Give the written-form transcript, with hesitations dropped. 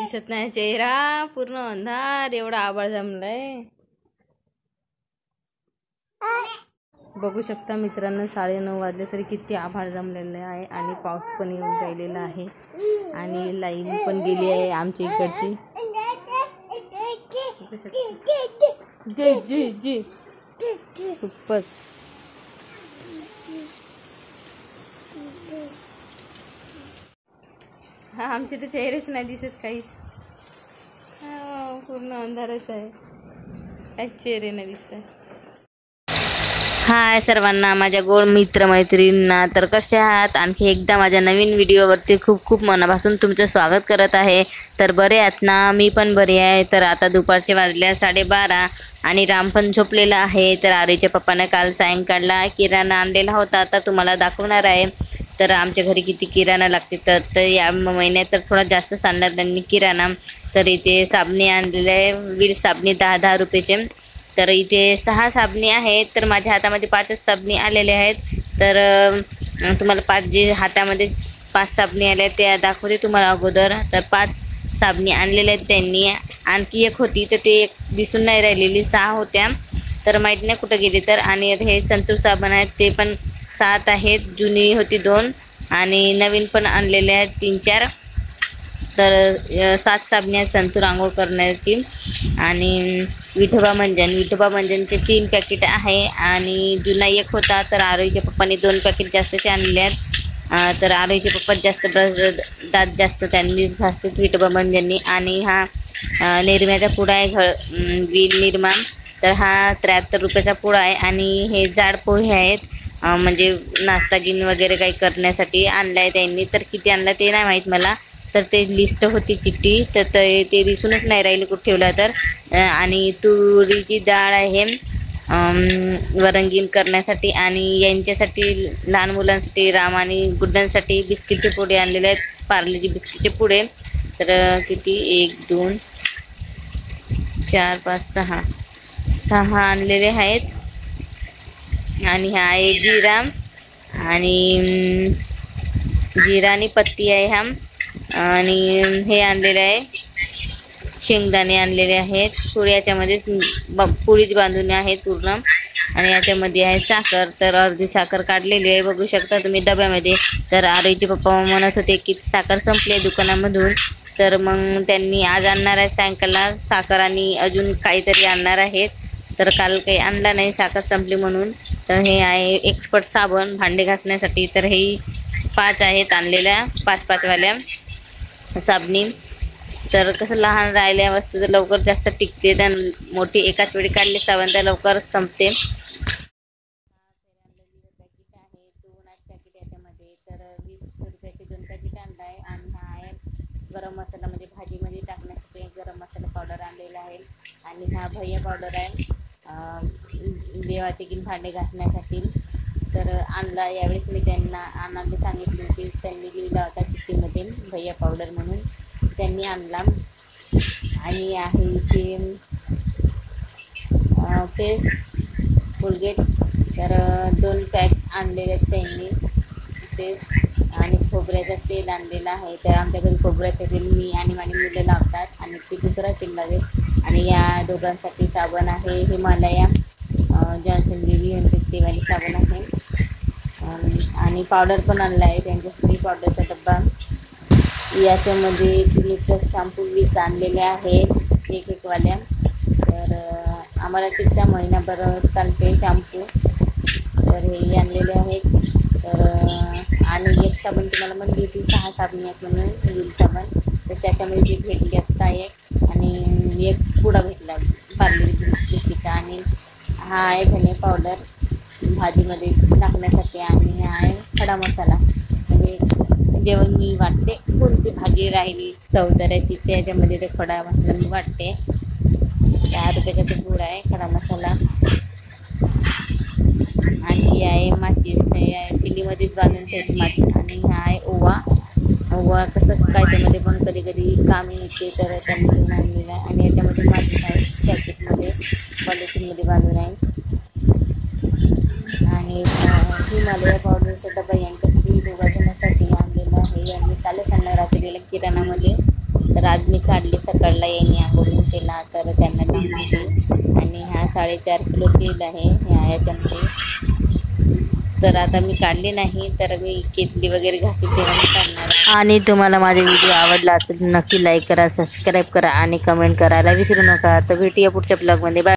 दिसत नाही चेहरा, पूर्ण अंधार, एवढा आभाळ जमलाय. बघू शकता मित्रांनो, 9:30 वाजले तरी किती आभाळ जमलेलं आहे आणि पाऊस पण येऊन राहिलेला आहे आणि लाईन पण गेली आहे आमच्या इकडची. जी जी जी खूपच. हा आमचे तर चेहरेच नाही दिसत काहीच, पूर्ण अंधारच आहे, काहीच चेहरे नाही दिसत. हाय सर्वांना, माझ्या गोड मित्र मैत्रिणींना, तर कसे आहात? आणखी एकदा माझ्या नवीन व्हिडिओवरती खूप खूप मनापासून तुमचं स्वागत करत आहे. तर बरे आहात ना? मी पण बरी आहे. तर आता दुपारचे वाजल्या 12:30 आणि राम पण झोपलेला आहे. तर आरीच्या पप्पाने काल सायंकाळला किराणा आणलेला होता, तर तुम्हाला दाखवणार आहे. तर आमच्या घरी किती किराणा लागते, तर या महिन्यात तर थोडा जास्तच आणला त्यांनी किराणा. तर इथे साबणे आणलेले आहे, 20 साबणे 10-10 रुपयाचे. तर इथे 6 साबणे आहेत, तर माझ्या हातामध्ये 5च साबणे आलेले आहेत. तर तुम्हाला 5 जे हातामध्ये 5 साबणे आले त्या दाखवते तुम्हाला अगोदर. तर 5 साबणे आणलेले आहेत त्यांनी. आणखी एक होती तर ते दिसून नाही राहिलेली, 6 होत्या, तर माहीत नाही कुठं गेली. तर आणि हे संतूर साबण आहेत, ते पण 7 आहेत, जुनी होती 2 आणि नवीन पण आणलेले आहेत 3-4. तर 7 साबणे आहेत संतूर आंघोळ करण्याची. आणि विठोबा मंजनचे 3 पॅकेट आहे आणि जुना एक होता. तर आरोहीच्या पप्पांनी 2 पॅकेट जास्तचे आणले आहेत. तर आरोहीचे पप्पा जास्त दात जास्त त्यांनीच घासतात विठोबा मंजननी. आणि हा निरम्याचा पुडा आहे, व्हील निरमा. तर हा 73 रुपयाचा पुडा आहे. आणि हे जाड पोहे आहेत, म्हणजे नाश्ता गिन वगैरे काही करण्यासाठी आणलं आहे त्यांनी. तर किती आणलं ते नाही माहीत मला, तर ते लिस्ट होती चिठ्ठी, तर ते दिसूनच नाही राहिले कुठे ठेवला. तर आणि तुरीची डाळ आहे वरंगीण करण्यासाठी. आणि यांच्यासाठी लहान मुलांसाठी राम आणि गुड्डांसाठी बिस्किटचे पुडे आणलेले आहेत, पार्लेजी बिस्किटचे पुडे. तर किती 1 2 4 5 6 आणलेले आहेत. आणि हा आहे जिरा आणि पत्ती आहे हा. आणि हे आणलेले आहे शेंगदाणे आणलेले आहेत. पुढे याच्यामध्ये पुरीच बांधून आहेत पूर्ण. आणि याच्यामध्ये आहे साखर, तर अर्धी साखर काढलेली आहे, बघू शकता तुम्ही डब्यामध्ये. तर आरोहीचे पप्पा म्हणत होते की साखर संपली आहे दुकानामधून, तर मग त्यांनी आज आणणार आहे सायंकाळला साखर आणि अजून काहीतरी आणणार आहेत. तर काल काही आणला नाही, साखर संपली म्हणून. तर हे आहे एक्सपर्ट साबण भांडे घासण्यासाठी. तर हे 5 आहेत आणलेल्या, 5-5 वाल्या साबणी. तर कसं लहान राहिल्या वस्तू तर लवकर जास्त टिकते, तर मोठी एकाच वेळी काढले साबण तर लवकर संपते. पॅकेट आहे 2 पॅकेट याच्यामध्ये. तर 20 रुपयाचे 2 पॅकेट आणलं आहे. आणि हा आहे गरम मसाला, म्हणजे भाजीमध्ये टाकण्यासाठी गरम मसाला पावडर आणलेला आहे. आणि हा भैया पावडर आहे देवाचे की भांडे घासण्यासाठी. तर आणला यावेळेस मी त्यांना आणायला सांगितले की त्यांनी लिहिला होता चिठ्ठीमध्ये भैया पावडर म्हणून, त्यांनी आणला. आणि आहे इथे पेस्ट कोलगेट, तर 2 पॅक आणलेले आहेत त्यांनी ते. आणि खोबऱ्याचं तेल आणलेलं आहे. तर आमच्या घरी खोबऱ्याचं तेल मी आणि माझी मुलं लावतात आणि ते दुसरा तेल लावेल. आणि या दोघांसाठी साबण आहे हिमालया जॉन्सन बेबी तेवाली साबण आहे. आणि पावडर पण आणला आहे त्यांच्यासाठी, पावडरचा डब्बा. याच्यामध्ये लिटर शॅम्पू 20 आणलेले आहेत एक वाल्या. तर आम्हाला तिथल्या महिनाभर चालते शॅम्पू. तर हे आणलेले आहेत. तर आणि एक साबण तुम्हाला म्हणली होती 6 साबणे आहेत म्हणून व्हील साबण, तर त्याच्यामध्ये ते भेटली आत्ता एक. आणि एक पुडा भेटला पार्लेजी बिस्किटचा. आणि हा आहे धने पावडर भाजीमध्ये टाकण्यासाठी. आणि हा आहे खडा मसाला, म्हणजे जेवण मी वाटते कोणती भाजी राहिली चवदाराची त्याच्यामध्ये ते खडा मसाला मी वाटते. 10 रुपयाचा तो गुळ आहे खडा मसाला. आणि आहे माचीस, हे आहे चिलीमध्येच बांधून ठेवते माचीस. आणि हा आहे ओवा कसं कायच्यामध्ये पण कधी कधी कामी येते, तर त्यांनी घेऊन आणलेला आहे. आणि याच्यामध्ये माचीस आहे पॅकेटमध्ये पॉलिथिनमध्ये बांधून आहे. आणि हिमालया पावडरचा डबा यांच्यासाठी दोघांसाठी आणलेला आहे. यांनी कालच आणला रात्रीला किराणामध्ये. तर आज मी काढली सकाळला, यांनी आंघोळून केला तर त्यांना दिली. आणि हा 4.5 किलो तेल आहे याच्यामध्ये. तर आता मी काढली नाही, तर मी केतली वगैरे घासून तेव्हा मी काढणार. आणि तुम्हाला माझा व्हिडिओ आवडला असेल नक्की लाईक करा, सबस्क्राईब करा आणि कमेंट करायला विसरू नका. तर भेटूया पुढच्या ब्लॉगमध्ये. बाय.